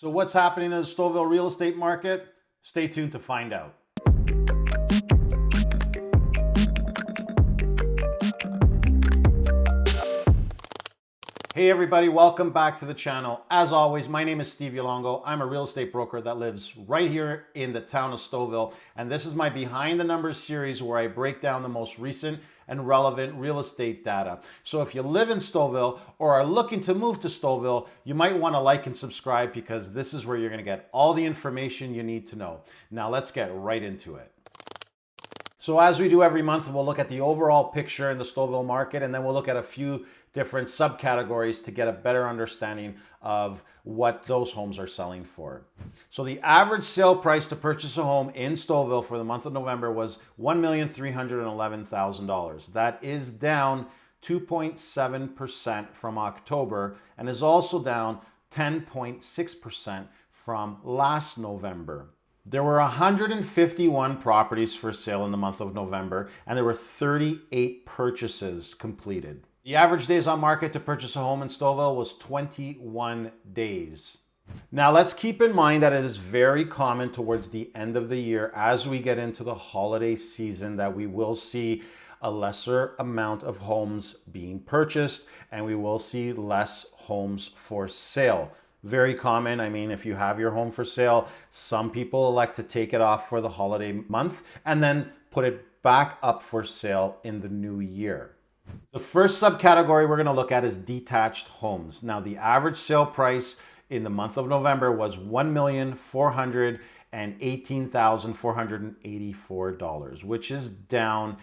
So what's happening in the Stouffville real estate market? Stay tuned to find out. Hey everybody, welcome back to the channel. As always, my name is Steve Yolongo. I'm a real estate broker that lives right here in the town of Stouffville, and this is my Behind the Numbers series where I break down the most recent and relevant real estate data. So if you live in Stouffville or are looking to move to Stouffville, you might want to like and subscribe because this is where you're going to get all the information you need to know. Now let's get right into it. So as we do every month, we'll look at the overall picture in the Stouffville market, and then we'll look at a few different subcategories to get a better understanding of what those homes are selling for. So the average sale price to purchase a home in Stouffville for the month of November was $1,311,000. That is down 2.7% from October and is also down 10.6% from last November. There were 151 properties for sale in the month of November, and there were 38 purchases completed. The average days on market to purchase a home in Stouffville was 21 days. Now let's keep in mind that it is very common towards the end of the year, as we get into the holiday season, that we will see a lesser amount of homes being purchased and we will see less homes for sale. Very common. I mean, if you have your home for sale, some people elect to take it off for the holiday month and then put it back up for sale in the new year. The first subcategory we're going to look at is detached homes. Now, the average sale price in the month of November was $1,418,484, which is down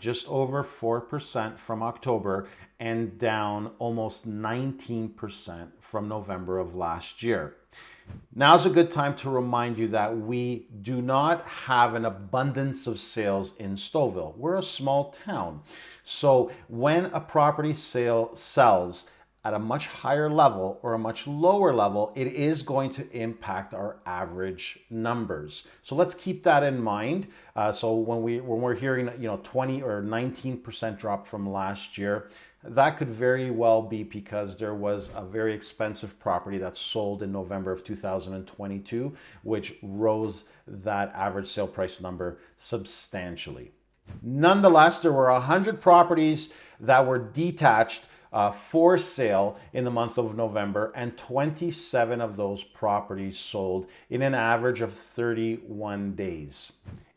just over 4% from October and down almost 19% from November of last year. Now's a good time to remind you that we do not have an abundance of sales in Stouffville. We're a small town. So when a property sale sells at a much higher level or a much lower level, it is going to impact our average numbers. So let's keep that in mind. So when we're hearing 20 or 19% drop from last year, that could very well be because there was a very expensive property that sold in November of 2022, which rose that average sale price number substantially. Nonetheless, there were 100 properties that were detached for sale in the month of November, and 27 of those properties sold in an average of 31 days.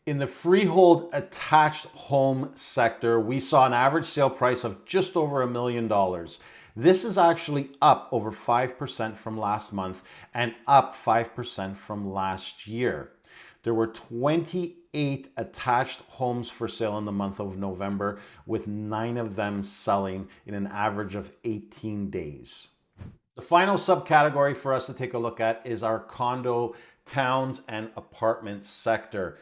In the freehold attached home sector, we saw an average sale price of just over $1 million. This is actually up over 5% from last month and up 5% from last year. There were 28 attached homes for sale in the month of November, with 9 of them selling in an average of 18 days. The final subcategory for us to take a look at is our condo, towns, and apartment sector.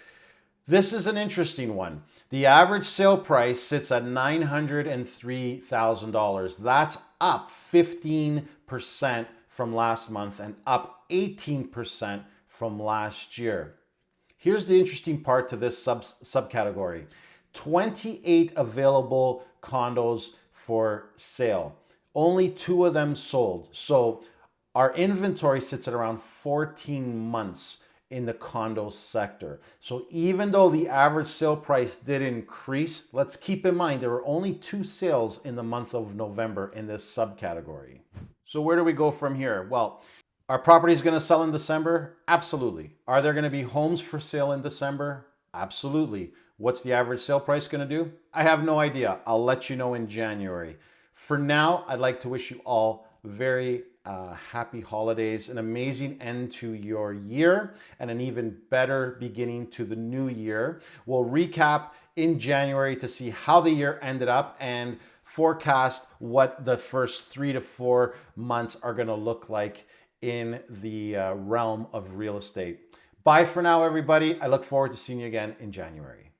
This is an interesting one. The average sale price sits at $903,000. That's up 15% from last month and up 18% from last year. Here's the interesting part to this subcategory. 28 available condos for sale. Only 2 of them sold. So our inventory sits at around 14 months in the condo sector. So even though the average sale price did increase, let's keep in mind there were only 2 sales in the month of November in this subcategory. So where do we go from here? Well, are properties going to sell in December? Absolutely. Are there going to be homes for sale in December? Absolutely. What's the average sale price going to do? I have no idea. I'll let you know in January. For now, I'd like to wish you all very happy holidays, an amazing end to your year, and an even better beginning to the new year. We'll recap in January to see how the year ended up and forecast what the first 3 to 4 months are going to look like in the realm of real estate. Bye for now, everybody. I look forward to seeing you again in January.